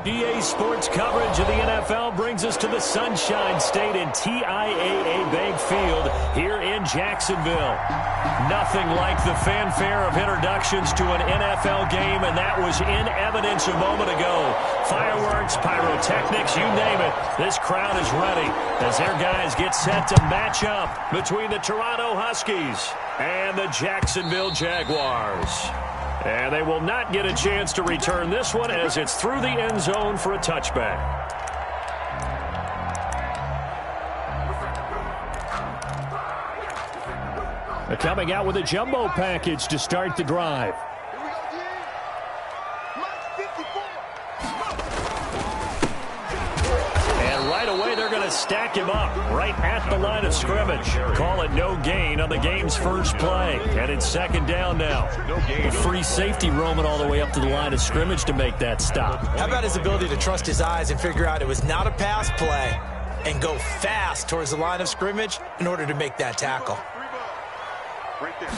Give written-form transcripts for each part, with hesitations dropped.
EA Sports coverage of the NFL brings us to the Sunshine State and TIAA Bank Field here in Jacksonville. Nothing like the fanfare of introductions to an NFL game, and that was in evidence a moment ago. Fireworks, pyrotechnics, you name it. This crowd is ready as their guys get set to match up between the Toronto Huskies and the Jacksonville Jaguars. And they will not get a chance to return this one as it's through the end zone for a touchback. They're coming out with a jumbo package to start the drive. And right away they're going to stack him up right at the line of scrimmage. Call it no gain on the game's first play. And it's second down now. A free safety roaming all the way up to the line of scrimmage to make that stop. How about his ability to trust his eyes and figure out it was not a pass play and go fast towards the line of scrimmage in order to make that tackle. Right there.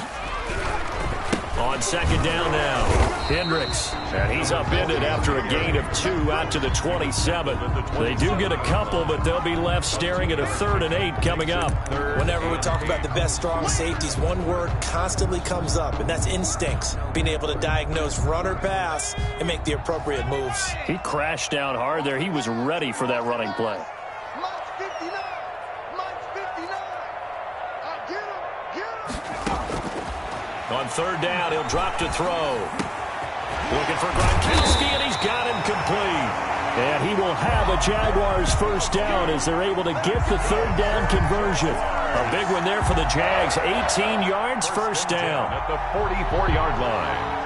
On second down now, Hendricks, and he's upended after a gain of 2 out to the 27. They do get a couple, but they'll be left staring at a 3rd and 8 coming up. Whenever we talk about the best strong safeties, one word constantly comes up, and that's instincts. Being able to diagnose run or pass and make the appropriate moves. He crashed down hard there. He was ready for that running play. On third down, he'll drop to throw. Looking for Gronkowski, and he's got him complete. And he will have a Jaguars first down as they're able to get the third down conversion. A big one there for the Jags. 18 yards, first down. At the 44-yard line.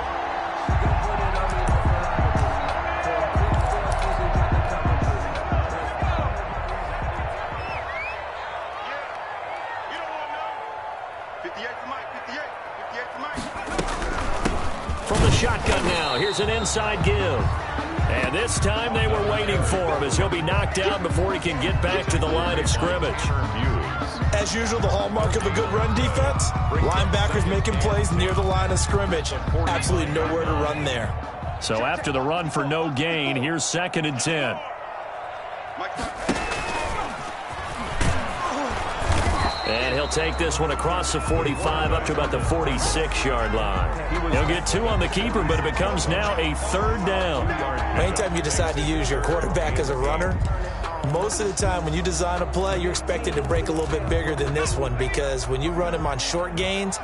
From the shotgun now, here's an inside give. And this time they were waiting for him as he'll be knocked down before he can get back to the line of scrimmage. As usual, the hallmark of a good run defense, linebackers making plays near the line of scrimmage. Absolutely nowhere to run there. So after the run for no gain, here's 2nd and 10. And he'll take this one across the 45 up to about the 46-yard line. He'll get 2 on the keeper, but it becomes now a 3rd down. Anytime you decide to use your quarterback as a runner, most of the time when you design a play, you're expected to break a little bit bigger than this one, because when you run him on short gains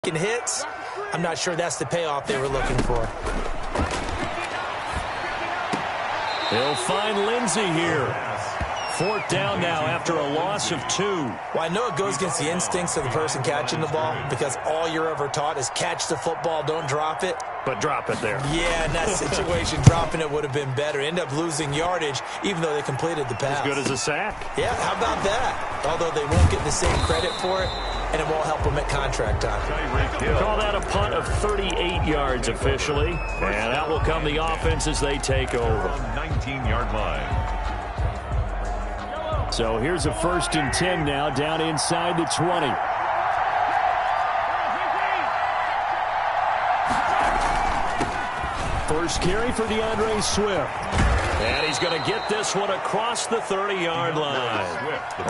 and hits, I'm not sure that's the payoff they were looking for. He'll find Lindsey here. 4th down now after a loss of 2. Well, I know it goes against the instincts of the person catching the ball, because all you're ever taught is catch the football, don't drop it. But drop it there. Yeah, in that situation, dropping it would have been better. End up losing yardage, even though they completed the pass. As good as a sack. Yeah, how about that? Although they won't get the same credit for it, and it won't help them at contract time. Call that a punt of 38 yards officially. And out will come the offense as they take over. 19-yard line. So here's a 1st and 10 now, down inside the 20. First carry for DeAndre Swift. And he's going to get this one across the 30-yard line.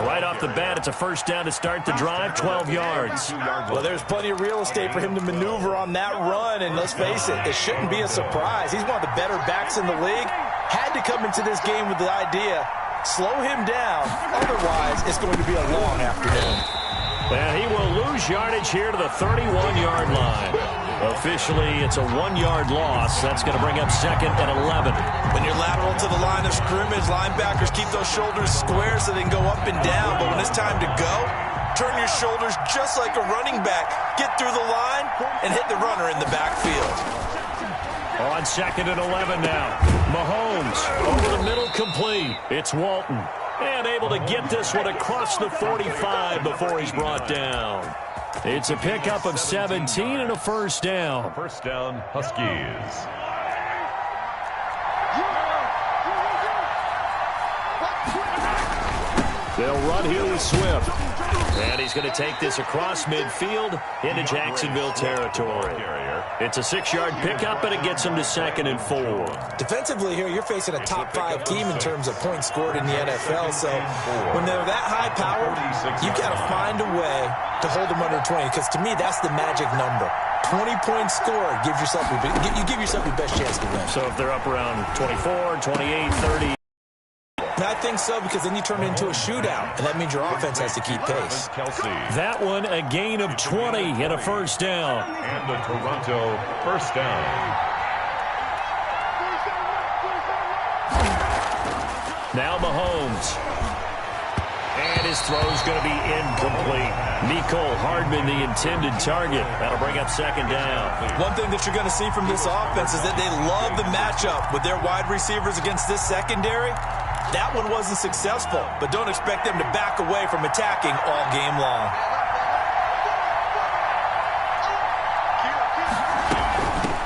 Right off the bat, it's a first down to start the drive, 12 yards. Well, there's plenty of real estate for him to maneuver on that run, and let's face it, it shouldn't be a surprise. He's one of the better backs in the league. Had to come into this game with the idea, slow him down, otherwise it's going to be a long afternoon. And he will lose yardage here to the 31-yard line. Officially, it's a 1-yard loss. That's going to bring up 2nd and 11. When you're lateral to the line of scrimmage, linebackers keep those shoulders square so they can go up and down. But when it's time to go, turn your shoulders just like a running back. Get through the line and hit the runner in the backfield. On 2nd and 11 now. Mahomes over the middle, complete. It's Walton. And able to get this one across the 45 before he's brought down. It's a pickup of 17 and a first down. First down, Huskies. They'll run here with Swift. And he's going to take this across midfield into Jacksonville territory. It's a 6-yard pickup, and it gets him to 2nd and 4. Defensively here, you're facing a top 5 team in terms of points scored in the NFL. So when they're that high-powered, you've got to find a way to hold them under 20. Because to me, that's the magic number. 20 points scored gives yourself you give yourself your best chance to win. So if they're up around 24, 28, 30. I think so, because then you turn it into a shootout, and that means your offense has to keep pace. That one, a gain of 20 and a first down. And the Toronto first down. Now Mahomes. And his throw's going to be incomplete. Mecole Hardman, the intended target. That'll bring up 2nd down. One thing that you're going to see from this offense is that they love the matchup with their wide receivers against this secondary. That one wasn't successful, but don't expect them to back away from attacking all game long.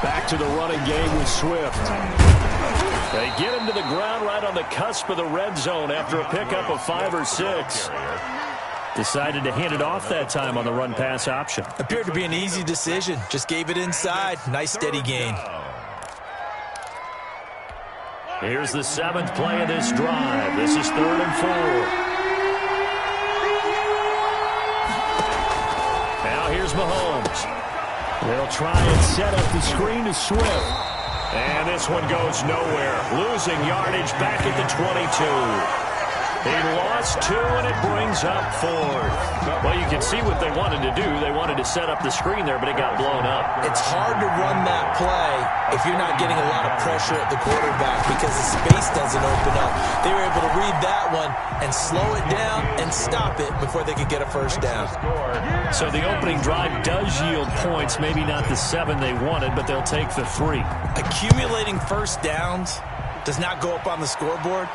Back to the running game with Swift. They get him to the ground right on the cusp of the red zone after a pickup of 5 or 6. Decided to hand it off that time on the run-pass option. Appeared to be an easy decision. Just gave it inside. Nice steady gain. Here's the 7th play of this drive. This is 3rd and 4. Now here's Mahomes. They'll try and set up the screen to Swift. And this one goes nowhere. Losing yardage back at the 22. He lost 2, and it brings up 4th. Well, you can see what they wanted to do. They wanted to set up the screen there, but it got blown up. It's hard to run that play if you're not getting a lot of pressure at the quarterback because the space doesn't open up. They were able to read that one and slow it down and stop it before they could get a first down. So the opening drive does yield points, maybe not the 7 they wanted, but they'll take the 3. Accumulating first downs does not go up on the scoreboard,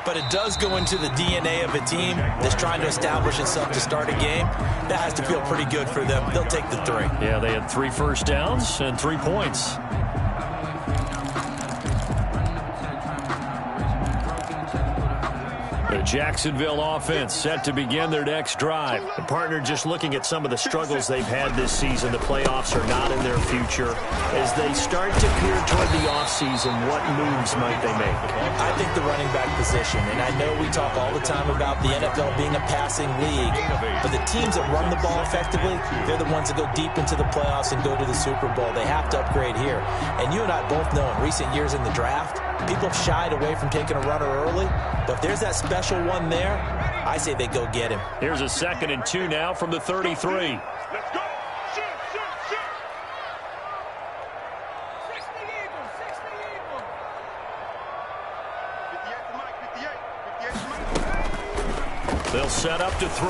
but it does go into the DNA of a team that's trying to establish itself to start a game. That has to feel pretty good for them. They'll take the 3. Yeah, they had 3 first downs and 3 points. The Jacksonville offense set to begin their next drive. The partner just looking at some of the struggles they've had this season. The playoffs are not in their future. As they start to peer toward the offseason, what moves might they make? I think the running back position, and I know we talk all the time about the NFL being a passing league, but the teams that run the ball effectively, they're the ones that go deep into the playoffs and go to the Super Bowl. They have to upgrade here. And you and I both know in recent years in the draft, people have shied away from taking a runner early, but if there's that special one there, I say they go get him. Here's a 2nd and 2 now from the 33. Let's go. Shoot. They'll set up to throw.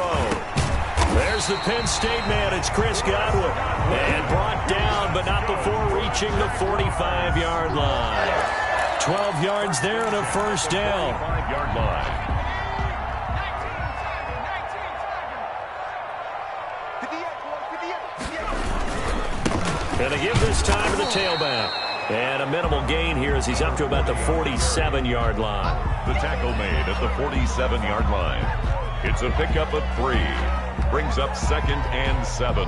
There's the Penn State man. It's Chris Godwin. And brought down, but not before reaching the 45-yard line. 12 yards there and a first down. 5-yard line. And they give this time to the tailback. And a minimal gain here as he's up to about the 47-yard line. The tackle made at the 47-yard line. It's a pickup of 3. Brings up 2nd and 7.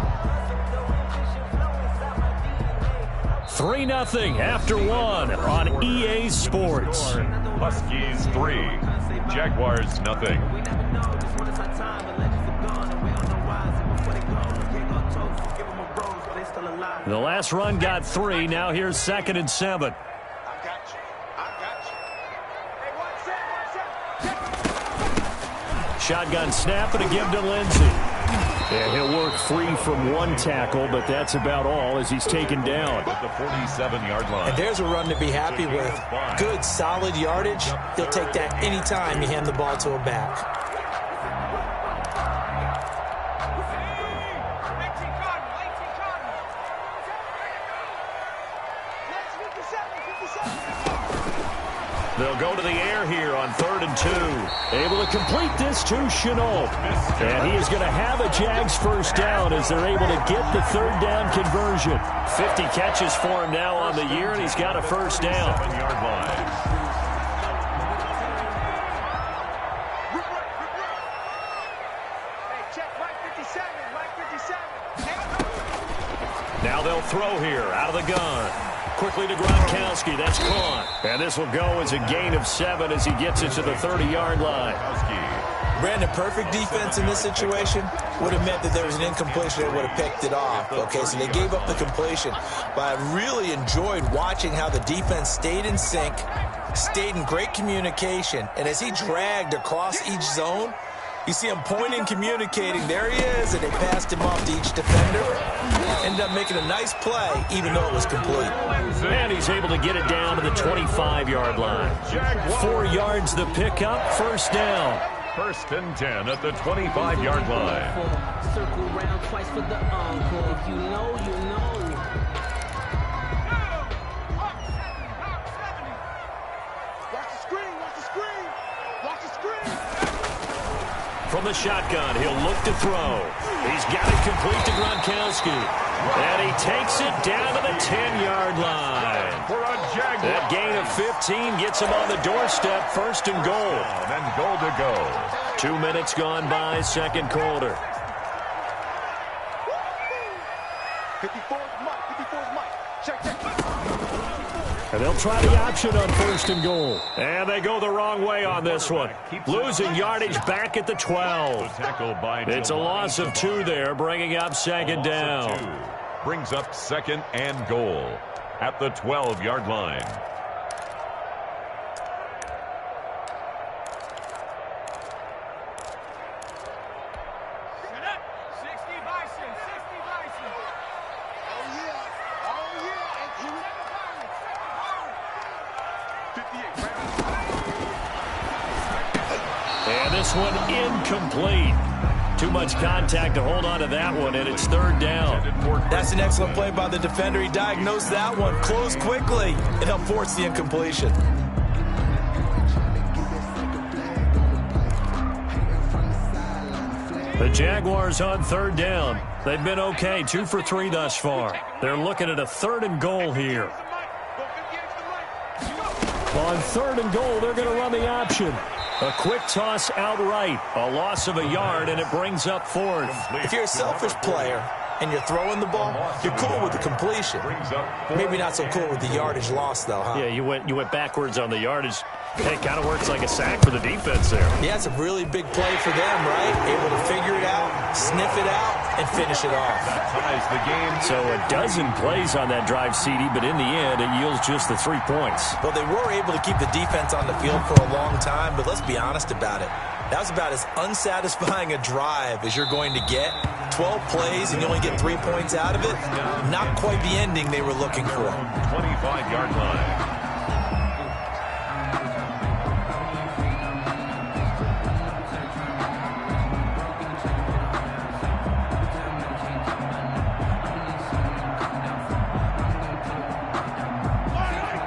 3-0 after 1 on EA Sports. Huskies 3. Jaguars 0. The last run got 3. Now here's 2nd and 7. Shotgun snap and a give to Lindsey. And he'll work free from 1 tackle, but that's about all as he's taken down. At the 47-yard line. And there's a run to be happy with. Good, solid yardage. He'll take that anytime you hand the ball to a back. They'll go to the air here on 3rd and 2. Able to complete this to Shenault. And he is going to have a Jags first down as they're able to get the 3rd down conversion. 50 catches for him now on the year, and he's got a first down. 7-yard line. Now they'll throw here out of the gun. Quickly to Gronkowski. That's caught. And this will go as a gain of 7 as he gets it to the 30-yard line. Brandon, perfect defense in this situation would have meant that there was an incompletion that would have picked it off. Okay, so they gave up the completion. But I really enjoyed watching how the defense stayed in sync, stayed in great communication, and as he dragged across each zone, you see him pointing, communicating. There he is, and they passed him off to each defender. Ended up making a nice play, even though it was complete. And he's able to get it down to the 25-yard line. 4 yards the pickup, first down. First and 10 at the 25-yard line. Circle round twice for the encore. If you know, you know. From the shotgun, he'll look to throw. He's got it complete to Gronkowski. And he takes it down to the 10-yard line. That gain of 15 gets him on the doorstep, first and goal. And goal to go. 2 minutes gone by, second quarter. 54's Mike. Check. And they'll try the option on first and goal. And they go the wrong way on this one. Losing yardage back at the 12. It's a loss of 2 there, bringing up second down. Brings up second and goal at the 12-yard line. And this one incomplete. Too much contact to hold on to that one, and it's third down. That's an excellent play by the defender. He diagnosed that one, closed quickly, and helped force the incompletion. The Jaguars on third down. They've been okay, 2 for 3 thus far. They're looking at a third and goal here. On third and goal, they're going to run the option. A quick toss outright. A loss of a yard, and it brings up fourth. If you're a selfish player and you're throwing the ball, you're cool with the completion. Maybe not so cool with the yardage loss, though, huh? Yeah, you went backwards on the yardage. It kind of works like a sack for the defense there. Yeah, it's a really big play for them, right? Able to figure it out, sniff it out, and finish it off. That ties the game. So a dozen plays on that drive, CD, but in the end, it yields just the 3 points. Well, they were able to keep the defense on the field for a long time, but let's be honest about it. That was about as unsatisfying a drive as you're going to get. 12 plays and you only get 3 points out of it. Not quite the ending they were looking for. 25-yard line.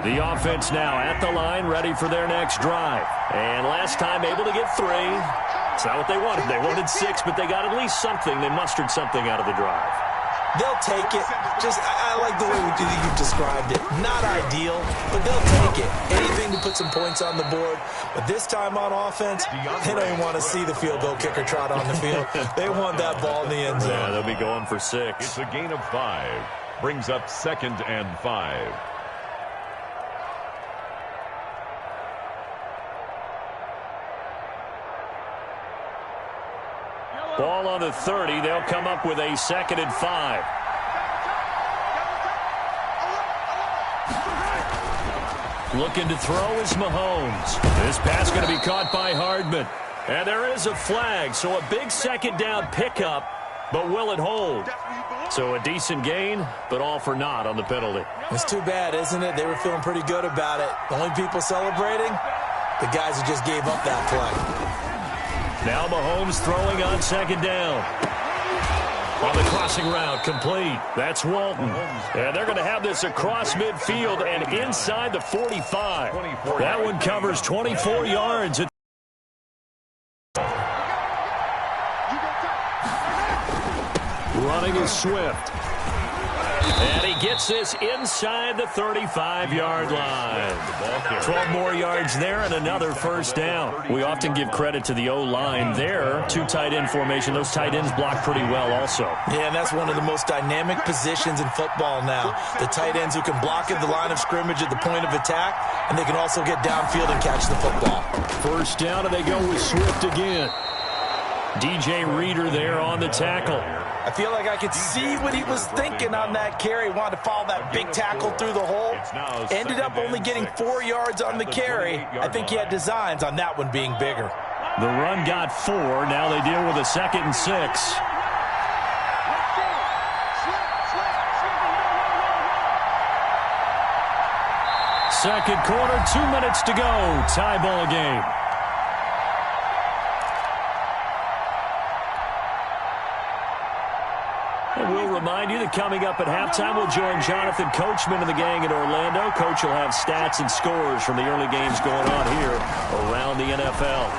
The offense now at the line, ready for their next drive. And last time able to get 3. It's not what they wanted. They wanted 6, but they got at least something. They mustered something out of the drive. They'll take it. I like the way you've described it. Not ideal, but they'll take it. Anything to put some points on the board. But this time on offense, they don't even want to see the field goal kicker trot on the field. They want that ball in the end zone. Yeah, they'll be going for 6. It's a gain of 5. Brings up second and 5. Ball on the 30. They'll come up with a second and 5. Looking to throw is Mahomes. This pass going to be caught by Hardman. And there is a flag, so a big second down pickup, but will it hold? So a decent gain, but all for naught on the penalty. It's too bad, isn't it? They were feeling pretty good about it. The only people celebrating, the guys who just gave up that play. Now Mahomes throwing on second down. On the crossing route, complete. That's Walton. And they're going to have this across midfield and inside the 45. That one covers 24 yards. Running is Swift. And he gets this inside the 35-yard line. 12 more yards there and another first down. We often give credit to the O-line there. Two tight end formation. Those tight ends block pretty well also. Yeah, and that's one of the most dynamic positions in football now. The tight ends who can block at the line of scrimmage at the point of attack, and they can also get downfield and catch the football. First down, and they go with Swift again. DJ Reader there on the tackle. I feel like I could see what he was thinking on that carry. Wanted to follow that big tackle through the hole. Ended up only getting 4 yards on the carry. I think he had designs on that one being bigger. The run got 4. Now they deal with a 2nd and 6. Second quarter, 2 minutes to go. Tie ball game. And we'll remind you that coming up at halftime, we'll join Jonathan Coachman and the gang in Orlando. Coach will have stats and scores from the early games going on here around the NFL.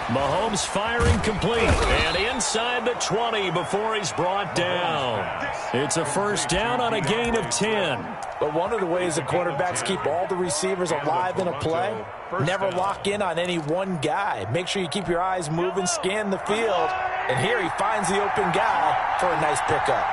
Mahomes firing complete. And inside the 20 before he's brought down. It's a first down on a gain of 10. But one of the ways the quarterbacks keep all the receivers alive in a play, never lock in on any one guy. Make sure you keep your eyes moving, scan the field. And here he finds the open guy for a nice pickup.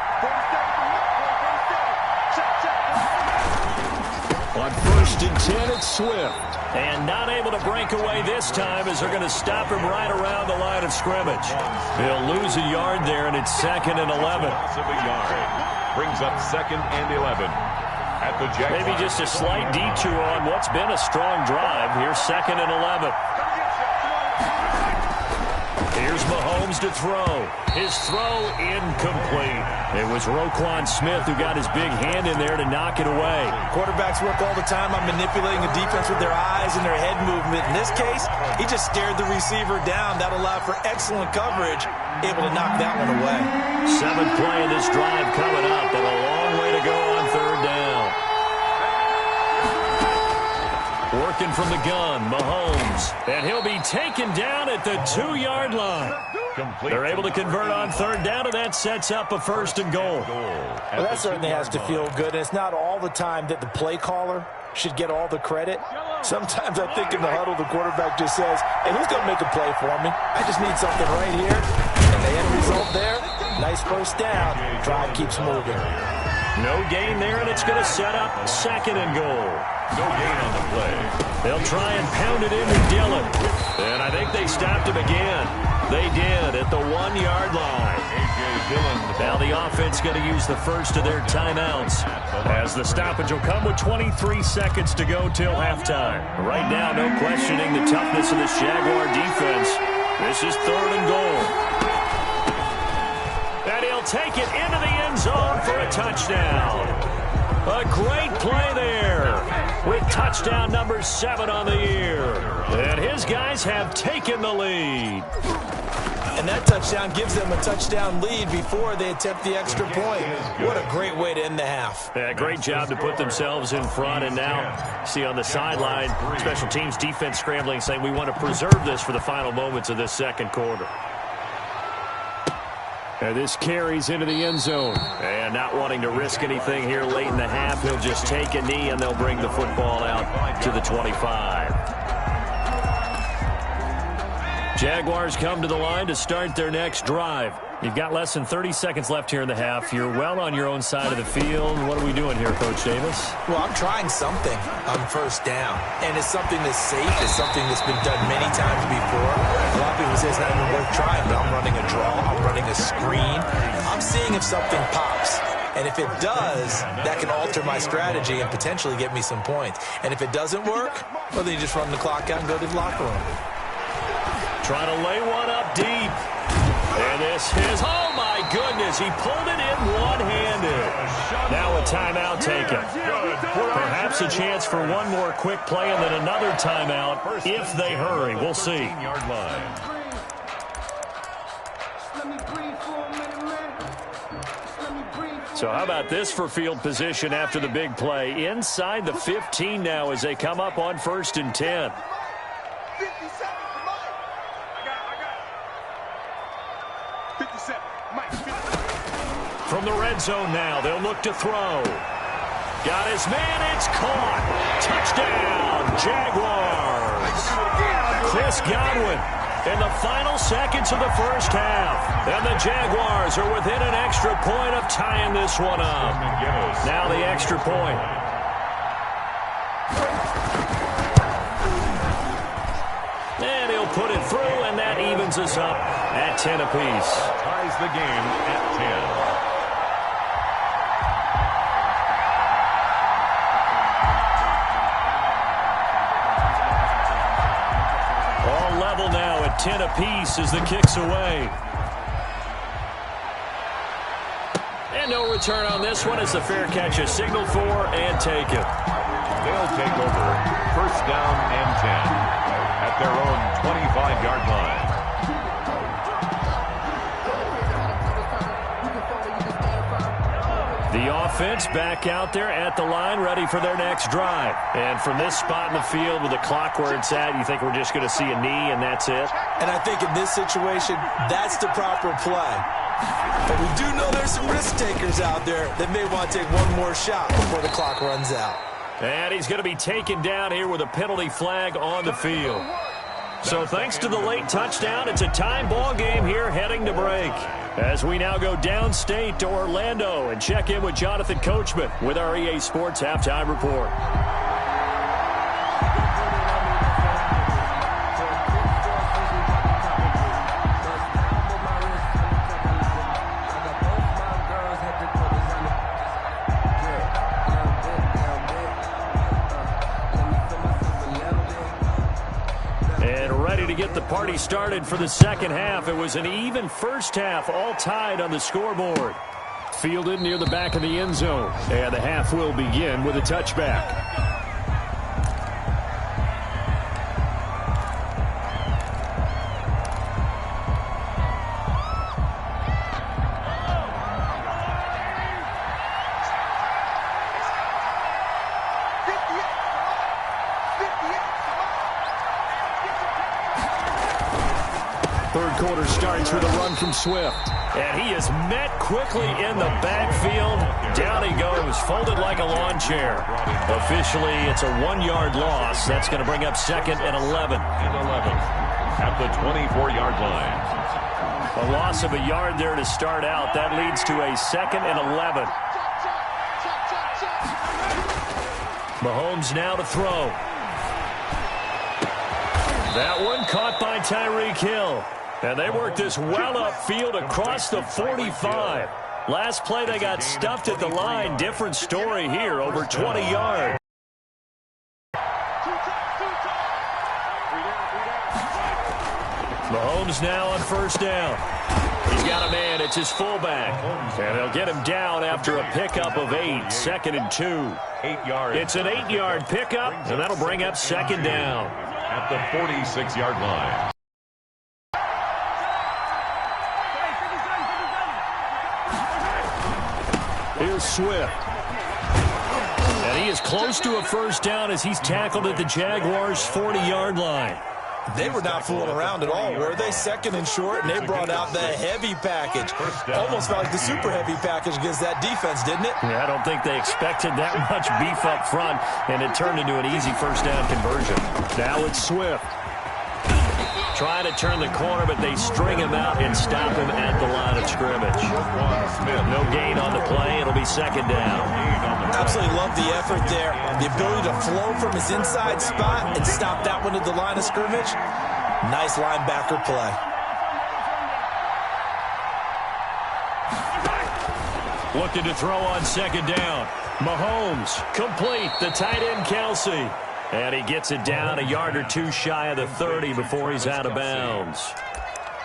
On 1st and 10, it's Swift. And not able to break away this time as they're going to stop him right around the line of scrimmage. He'll lose a yard there, and it's 2nd and 11. Brings up 2nd and 11. At the Jags. Maybe just a slight detour on what's been a strong drive. Here's 2nd and 11. Here's Mahomes to throw. His throw incomplete. It was Roquan Smith who got his big hand in there to knock it away. Quarterbacks work all the time on manipulating the defense with their eyes and their head movement. In this case, he just stared the receiver down. That allowed for excellent coverage, able to knock that one away. 7th play of this drive coming up, but a long way to go on 3rd down. Working from the gun, Mahomes. And he'll be taken down at the 2-yard line. They're able to convert on 3rd down, and that sets up a 1st and goal. Well, that certainly has to feel good. And it's not all the time that the play caller should get all the credit. Sometimes I think in the huddle, the quarterback just says, hey, who's going to make a play for me? I just need something right here. And the end result there, nice first down. Drive keeps moving. No gain there, and it's going to set up 2nd and goal. No gain on the play. They'll try and pound it into Dillon. And I think they stopped him again. They did at the 1-yard line. Now the offense going to use the first of their timeouts as the stoppage will come with 23 seconds to go till halftime. Right now, no questioning the toughness of this Jaguar defense. This is 3rd and goal. And he'll take it into the end zone for a touchdown. A great play there with touchdown number 7 on the year. And his guys have taken the lead. And that touchdown gives them a touchdown lead before they attempt the extra point. What a great way to end the half. Yeah, great job to put themselves in front. And now, see on the sideline, special teams defense scrambling, saying we want to preserve this for the final moments of this 2nd quarter. And this carries into the end zone. And not wanting to risk anything here late in the half, he'll just take a knee and they'll bring the football out to the 25. Jaguars come to the line to start their next drive. You've got less than 30 seconds left here in the half. You're well on your own side of the field. What are we doing here, Coach Davis? Well, I'm trying something on 1st down. And it's something that's safe. It's something that's been done many times before. A lot of people say it's not even worth trying, but I'm running a draw. I'm running a screen. I'm seeing if something pops. And if it does, that can alter my strategy and potentially get me some points. And if it doesn't work, well, then you just run the clock out and go to the locker room. Trying to lay one up deep. And this is, oh my goodness, he pulled it in one-handed. Now a timeout taken. Perhaps a chance for one more quick play and then another timeout if they hurry. We'll see. So how about this for field position after the big play? Inside the 15 now as they come up on 1st and 10. From the red zone now, they'll look to throw. Got his man, it's caught. Touchdown, Jaguars. Chris Godwin in the final seconds of the first half. And the Jaguars are within an extra point of tying this one up. Now the extra point. And he'll put it through, and that evens us up at 10 apiece. Ties the game at 10. Now at 10 apiece as the kick's away. And no return on this one as the fair catch is signaled for and taken. They'll take over first down and 10 at their own 25-yard line. The offense back out there at the line, ready for their next drive. And from this spot in the field with the clock where it's at, you think we're just going to see a knee and that's it? And I think in this situation, that's the proper play. But we do know there's some risk takers out there that may want to take one more shot before the clock runs out. And he's going to be taken down here with a penalty flag on the field. So thanks to the late touchdown, it's a time ball game here heading to break. As we now go downstate to Orlando and check in with Jonathan Coachman with our EA Sports Halftime Report. Get the party started for the second half. It was an even first half, all tied on the scoreboard. Fielded near the back of the end zone, and the half will begin with a touchback. Third quarter starts with a run from Swift. And he is met quickly in the backfield. Down he goes, folded like a lawn chair. Officially, it's a 1-yard loss. That's going to bring up second and 11. At the 24-yard line. A loss of a yard there to start out. That leads to a second and 11. Mahomes now to throw. That one caught by Tyreek Hill. And they worked this well upfield across the 45. Last play they got stuffed at the line. Different story here, over 20 yards. Mahomes now on first down. He's got a man. It's his fullback. And they'll get him down after a pickup of 8. Second and 2. 8 yards. It's an 8-yard pickup, and that'll bring up second down. At the 46-yard line. Here's Swift. And he is close to a first down as he's tackled at the Jaguars' 40-yard line. They were not fooling around at all, were they? Second and short, and they brought out the heavy package. Almost felt like the super heavy package against that defense, didn't it? Yeah, I don't think they expected that much beef up front, and it turned into an easy first down conversion. Now it's Swift. Trying to turn the corner, but they string him out and stop him at the line of scrimmage. No gain on the play. It'll be second down. Absolutely love the effort there. The ability to flow from his inside spot and stop that one at the line of scrimmage. Nice linebacker play. Looking to throw on second down. Mahomes, complete. The tight end, Kelsey. And he gets it down a yard or two shy of the 30 before he's out of bounds.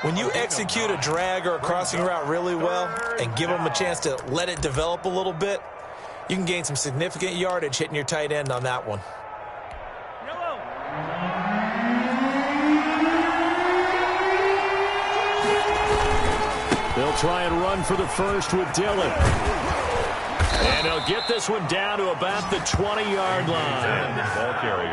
When you execute a drag or a crossing route really well and give them a chance to let it develop a little bit, you can gain some significant yardage hitting your tight end on that one. They'll try and run for the first with Dillon. And he'll get this one down to about the 20-yard line.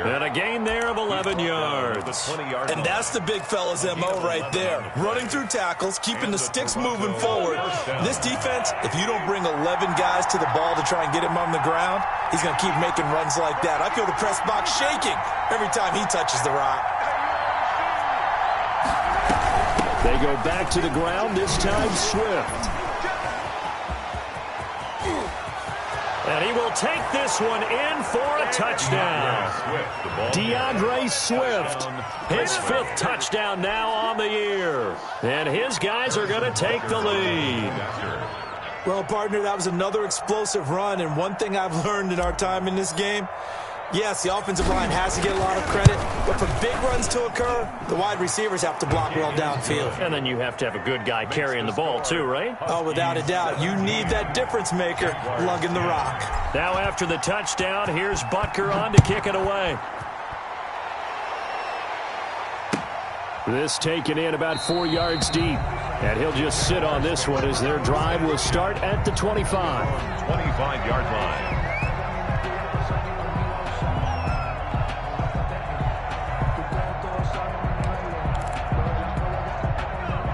And a gain there of 11 yards. And that's the big fella's MO right there. Running through tackles, keeping the sticks moving forward. This defense, if you don't bring 11 guys to the ball to try and get him on the ground, he's going to keep making runs like that. I feel the press box shaking every time he touches the rock. They go back to the ground, this time Swift. And he will take this one in for a touchdown. DeAndre Swift, his 5th touchdown now on the year. And his guys are going to take the lead. Well, partner, that was another explosive run. And one thing I've learned in our time in this game, yes, the offensive line has to get a lot of credit, but for big runs to occur, the wide receivers have to block well downfield. And then you have to have a good guy carrying the ball too, right? Oh, without a doubt. You need that difference maker lugging the rock. Now after the touchdown, here's Butker on to kick it away. This taken in about 4 yards deep. And he'll just sit on this one as their drive will start at the 25. 25-yard line.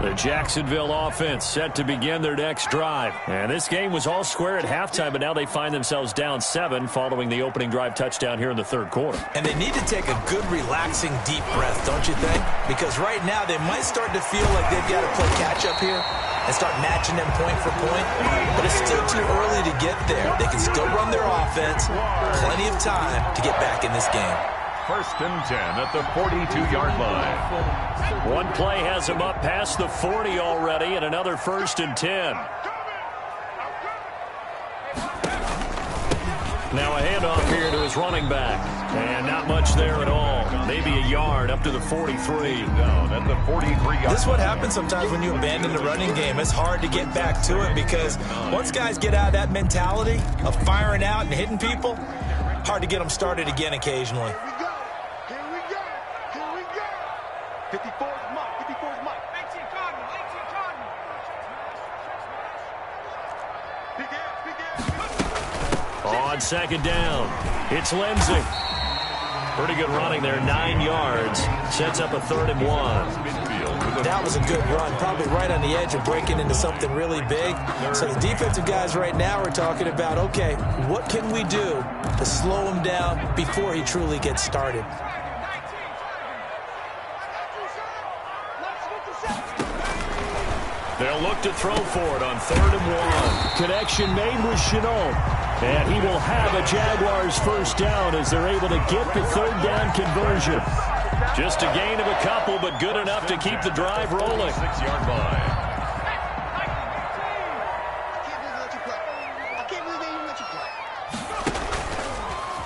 The Jacksonville offense set to begin their next drive. And this game was all square at halftime, but now they find themselves down 7 following the opening drive touchdown here in the 3rd quarter. And they need to take a good, relaxing, deep breath, don't you think? Because right now they might start to feel like they've got to play catch-up here and start matching them point for point. But it's still too early to get there. They can still run their offense. Plenty of time to get back in this game. 1st and 10 at the 42-yard line. One play has him up past the 40 already, and another 1st and 10. Now a handoff here to his running back. And not much there at all. Maybe a yard up to the 43. Down at the 43-yard. This is what happens sometimes when you abandon the running game. It's hard to get back to it because once guys get out of that mentality of firing out and hitting people, hard to get them started again occasionally. 54's Mike. 54's Mike. 18 Cardinal. 18 Cardinal. On 2nd down, it's Lindsey. Pretty good running there, 9 yards. Sets up a 3rd and 1. That was a good run, probably right on the edge of breaking into something really big. So the defensive guys right now are talking about, okay, what can we do to slow him down before he truly gets started? They'll look to throw for it on 3rd and 1. Connection made with Chenault. And he will have a Jaguars 1st down as they're able to get the 3rd down conversion. Just a gain of a couple, but good enough to keep the drive rolling. 6-yard line.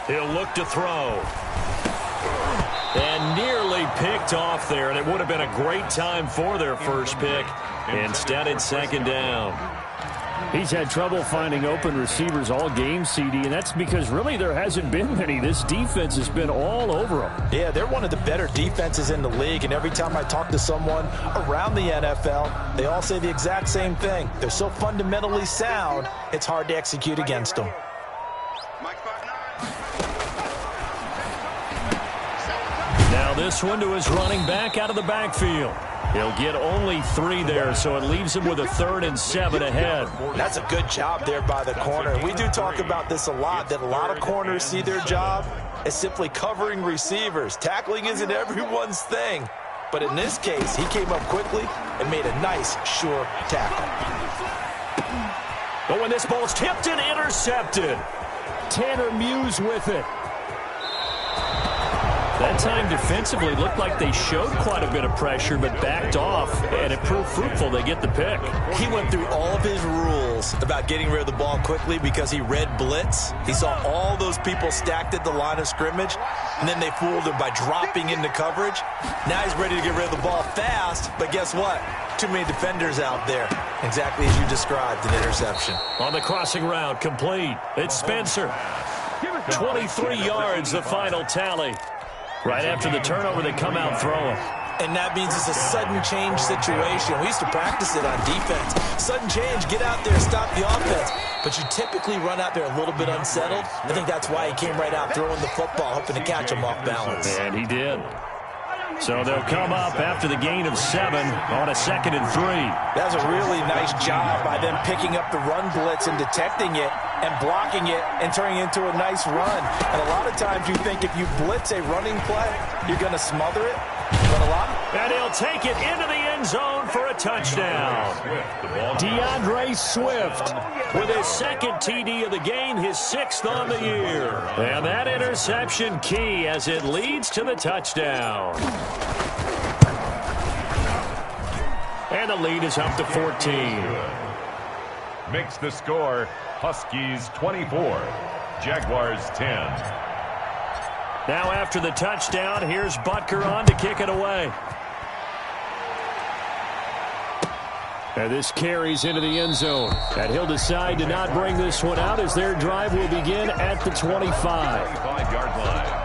He'll look to throw. And nearly picked off there, and it would have been a great time for their first pick. Instead, it's 2nd down. He's had trouble finding open receivers all game, CD, and that's because really there hasn't been many. This defense has been all over them. Yeah, they're one of the better defenses in the league, and every time I talk to someone around the NFL, they all say the exact same thing. They're so fundamentally sound, it's hard to execute against them. Now this one to his running back out of the backfield. He'll get only 3 there, so it leaves him with a 3rd and 7 ahead. That's a good job there by the corner. We do talk about this a lot, that a lot of corners see their job as simply covering receivers. Tackling isn't everyone's thing. But in this case, he came up quickly and made a nice, sure tackle. But when this ball's tipped and intercepted, Tanner Muse with it. That time defensively looked like they showed quite a bit of pressure but backed off, and it proved fruitful. They get the pick. He went through all of his rules about getting rid of the ball quickly because he read blitz. He saw all those people stacked at the line of scrimmage, and then they fooled him by dropping into coverage. Now he's ready to get rid of the ball fast, but guess what? Too many defenders out there. Exactly as you described, an interception. On the crossing route, complete. It's Spencer. 23 yards, the final tally. Right after the turnover, they come out throwing. And that means it's a sudden change situation. We used to practice it on defense. Sudden change, get out there, stop the offense. But you typically run out there a little bit unsettled. I think that's why he came right out throwing the football, hoping to catch him off balance. And he did. So they'll come up after the gain of 7 on a 2nd and 3. That was a really nice job by them picking up the run blitz and detecting it and blocking it and turning it into a nice run. And a lot of times you think if you blitz a running play, you're going to smother it. And he'll take it into the end zone for a touchdown. DeAndre Swift with his 2nd TD of the game, his 6th on the year. And that interception key as it leads to the touchdown. And the lead is up to 14. Makes the score Huskies 24, Jaguars 10. Now after the touchdown, here's Butker on to kick it away. And this carries into the end zone. And he'll decide to not bring this one out as their drive will begin at the 25. 25-yard line.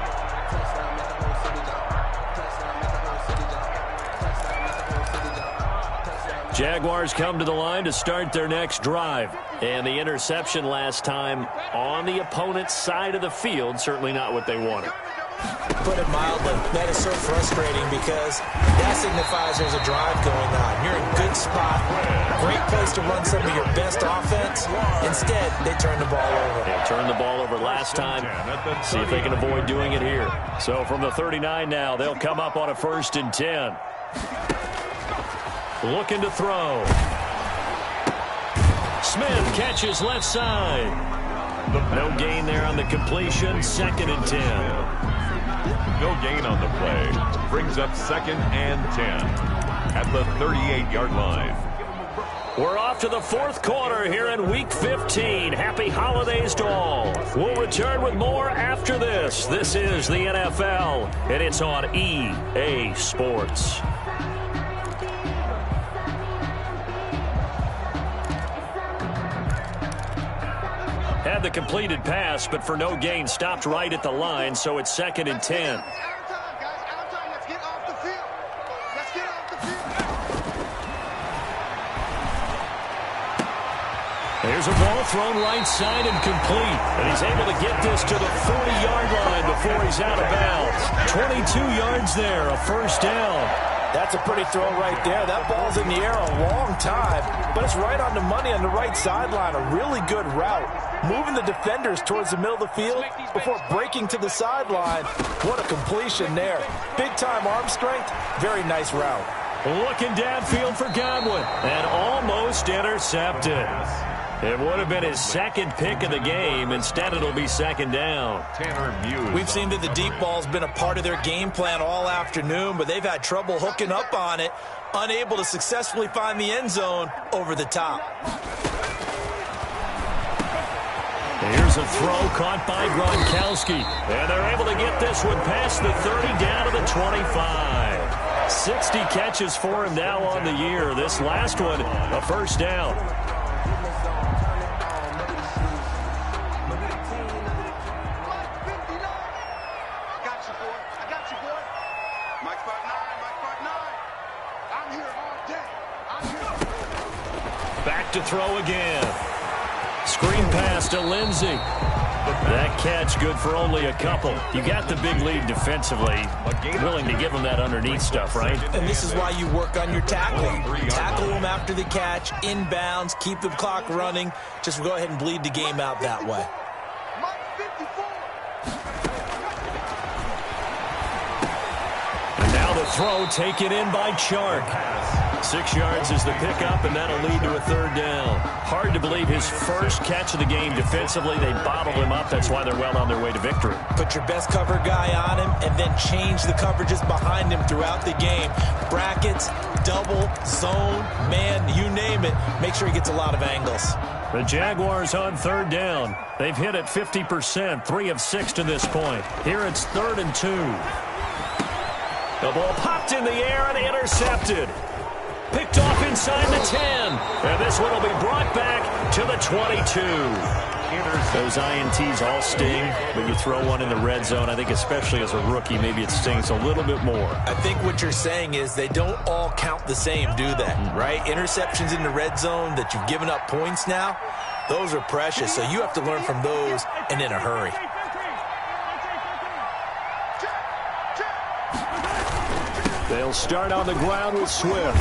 Jaguars come to the line to start their next drive. And the interception last time on the opponent's side of the field, certainly not what they wanted. Put it mildly, that is so frustrating because that signifies there's a drive going on. You're in a good spot, great place to run some of your best offense. Instead, they turn the ball over. They turned the ball over last time. See if they can avoid doing it here. So from the 39 now, they'll come up on a 1st and 10. Looking to throw. Smith catches left side. No gain there on the completion. 2nd and 10. No gain on the play. Brings up 2nd and 10 at the 38-yard line. We're off to the 4th quarter here in Week 15. Happy holidays to all. We'll return with more after this. This is the NFL, and it's on EA Sports. Had the completed pass, but for no gain, stopped right at the line, so it's 2nd and 10. There's a ball thrown right side and complete. And he's able to get this to the 40-yard line before he's out of bounds. 22 yards there, a 1st down. That's a pretty throw right there. That ball's in the air a long time, but it's right on the money on the right sideline. A really good route. Moving the defenders towards the middle of the field before breaking to the sideline. What a completion there. Big-time arm strength. Very nice route. Looking downfield for Godwin. And almost intercepted. It would have been his 2nd pick of the game. Instead, it'll be 2nd down. We've seen that the deep ball's been a part of their game plan all afternoon, but they've had trouble hooking up on it, unable to successfully find the end zone over the top. Here's a throw caught by Gronkowski. And they're able to get this one past the 30 down to the 25. 60 catches for him now on the year. This last one, a 1st down. Back to throw again. Screen pass to Lindsey. That catch good for only a couple. You got the big lead defensively. Willing to give them that underneath stuff, right? And this is why you work on your tackling. Tackle them after the catch, inbounds, keep the clock running. Just go ahead and bleed the game out that way. And now the throw taken in by Chark. 6 yards is the pickup, and that'll lead to a 3rd down. Hard to believe his first catch of the game defensively. They bottled him up. That's why they're well on their way to victory. Put your best cover guy on him and then change the coverages behind him throughout the game. Brackets, double, zone, man, you name it. Make sure he gets a lot of angles. The Jaguars on 3rd down. They've hit it 50%, 3 of 6 to this point. Here it's 3rd and 2. The ball popped in the air and intercepted. Picked off inside the 10. And this one will be brought back to the 22. Those INTs all sting, but you throw one in the red zone, I think especially as a rookie, maybe it stings a little bit more. I think what you're saying is they don't all count the same, do they? Right? Interceptions in the red zone that you've given up points now, those are precious. So you have to learn from those and in a hurry. They'll start on the ground with Swift.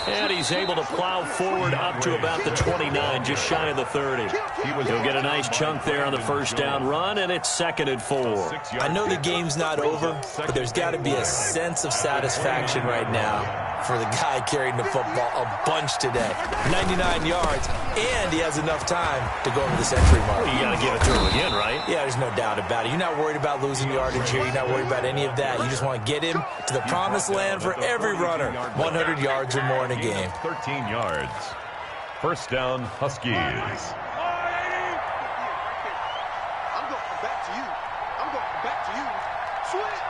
And he's able to plow forward up to about the 29, just shy of the 30. He'll get a nice chunk there on the first down run, and it's 2nd and 4. I know the game's not over, but there's got to be a sense of satisfaction right now for the guy carrying the football a bunch today. 99 yards, and he has enough time to go over the century mark. Well, you got to give it to him again, right? Yeah, there's no doubt about it. You're not worried about losing yardage here. You're not worried about any of that. You just want to get him to the promised land for every runner. 100 yards or more in a game. 13 yards. First down, Huskies. I'm going back to you. I'm going back to you. Switch.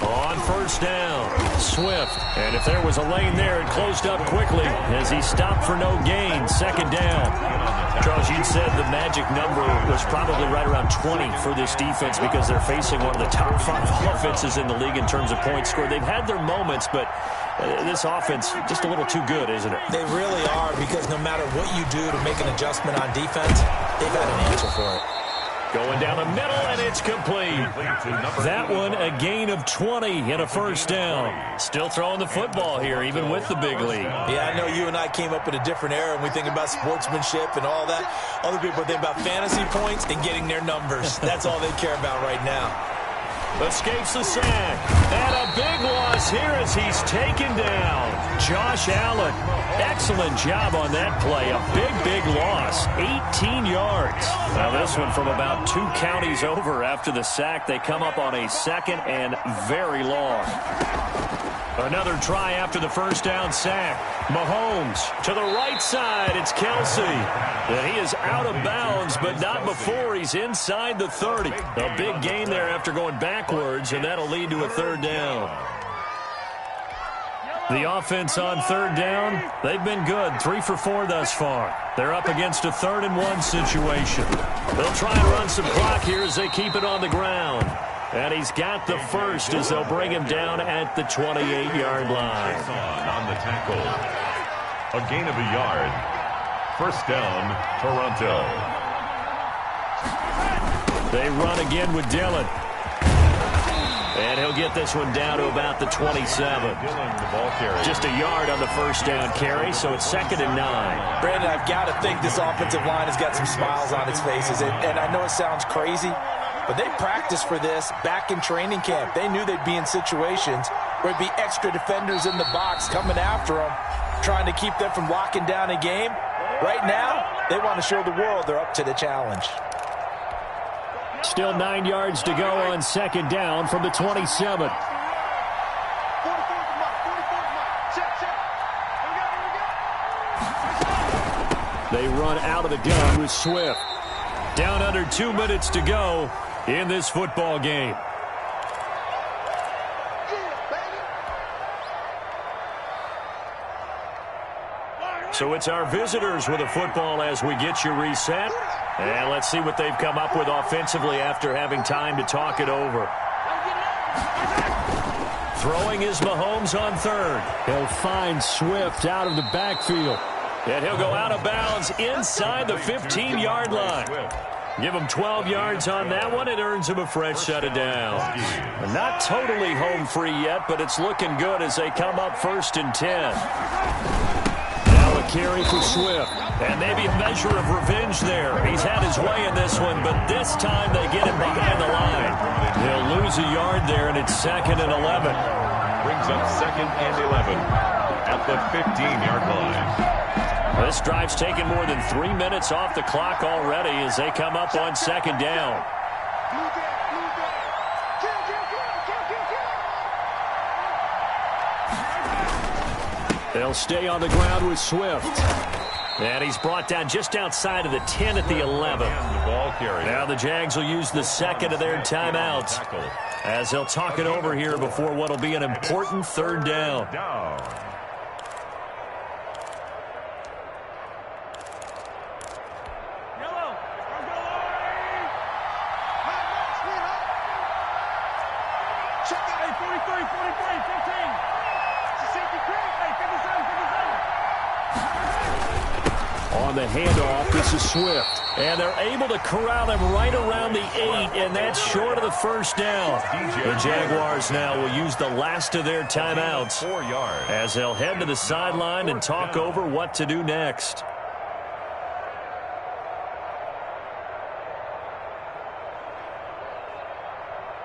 On first down, Swift. And if there was a lane there, it closed up quickly as he stopped for no gain. 2nd down. Charles, you said the magic number was probably right around 20 for this defense because they're facing one of the top 5 offenses in the league in terms of points scored. They've had their moments, but this offense just a little too good, isn't it? They really are, because no matter what you do to make an adjustment on defense, they've had an answer for it. Going down the middle, and it's complete. That one, a gain of 20 and a first down. Still throwing the football here, even with the big lead. Yeah, I know you and I came up in a different era, and we think about sportsmanship and all that. Other people think about fantasy points and getting their numbers. That's all they care about right now. Escapes the sack. And a big loss here as he's taken down. Josh Allen. Excellent job on that play. A big loss. 18 yards. Now this one from about 2 counties over after the sack. They come up on a 2nd and very long. Another try after the first down sack. Mahomes to the right side. It's Kelsey. And he is out of bounds, but not before he's inside the 30. A big gain there after going backwards, and that'll lead to a 3rd down. The offense on 3rd down, they've been good. 3 for 4 thus far. They're up against a 3rd and 1 situation. They'll try and run some clock here as they keep it on the ground. And he's got the first as they'll bring him down at the 28-yard line. On the tackle. A gain of a yard. First down, Toronto. They run again with Dillon. And he'll get this one down to about the 27. Just a yard on the first down carry, so it's 2nd and 9. Brandon, I've got to think this offensive line has got some smiles on its faces. And I know it sounds crazy, but they practiced for this back in training camp. They knew they'd be in situations where there'd be extra defenders in the box coming after them, trying to keep them from locking down a game. Right now, they want to show the world they're up to the challenge. Still 9 yards to go on 2nd down from the 27. They run out of the gun with Swift. Down under 2 minutes to go in this football game. So it's our visitors with a football as we get you reset. And let's see what they've come up with offensively after having time to talk it over. Throwing is Mahomes on 3rd. He'll find Swift out of the backfield. And he'll go out of bounds inside the 15-yard line. Give him 12 yards on that one. It earns him a fresh set of downs. Not totally home free yet, but it's looking good as they come up 1st and 10. Now a carry for Swift. And maybe a measure of revenge there. He's had his way in this one, but this time they get him behind the line. He'll lose a yard there, and it's 2nd and 11. Brings up 2nd and 11 at the 15-yard line. This drive's taken more than 3 minutes off the clock already as they come up on 2nd down. They'll stay on the ground with Swift. And he's brought down just outside of the 10 at the 11. Now the Jags will use the 2nd of their timeouts as they'll talk it over here before what will be an important 3rd down. On the handoff, this is Swift. And they're able to corral him right around the 8, and that's short of the first down. The Jaguars now will use the last of their timeouts 4 yards. as they'll head to the sideline and talk over what to do next.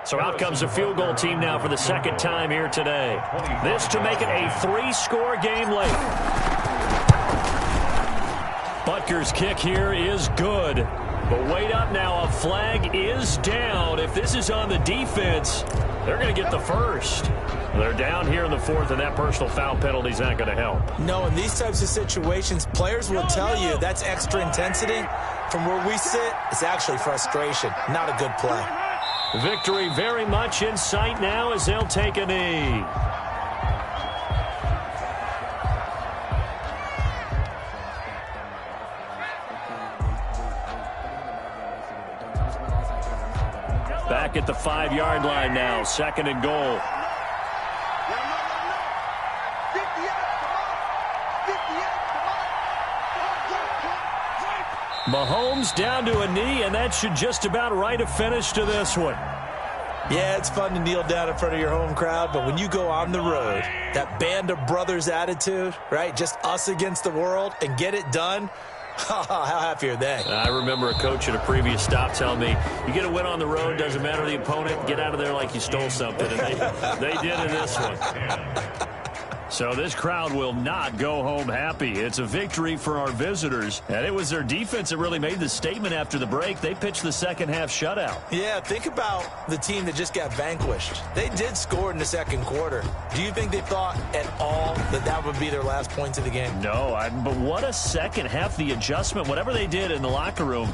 So out comes the field goal team now for the second time here today. This to make it a 3-score game late. Butker's kick here is good. But wait up now, a flag is down. If this is on the defense, they're going to get the first. They're down here in the 4th, and that personal foul penalty is not going to help. No, in these types of situations, players will tell you that's extra intensity. From where we sit, it's actually frustration. Not a good play. Victory very much in sight now as they'll take a knee. Back at the 5-yard line now, 2nd and goal. Mahomes down to a knee, and that should just about write a finish to this one. Yeah, it's fun to kneel down in front of your home crowd, but when you go on the road, that band of brothers attitude, right, just us against the world, and get it done, how happy are they? I remember a coach at a previous stop telling me, you get a win on the road, doesn't matter the opponent, get out of there like you stole something, and they did in this one. So this crowd will not go home happy. It's a victory for our visitors. And it was their defense that really made the statement after the break. They pitched the second-half shutout. Yeah, think about the team that just got vanquished. They did score in the second quarter. Do you think they thought at all that that would be their last points of the game? No, but what a second half. The adjustment, whatever they did in the locker room,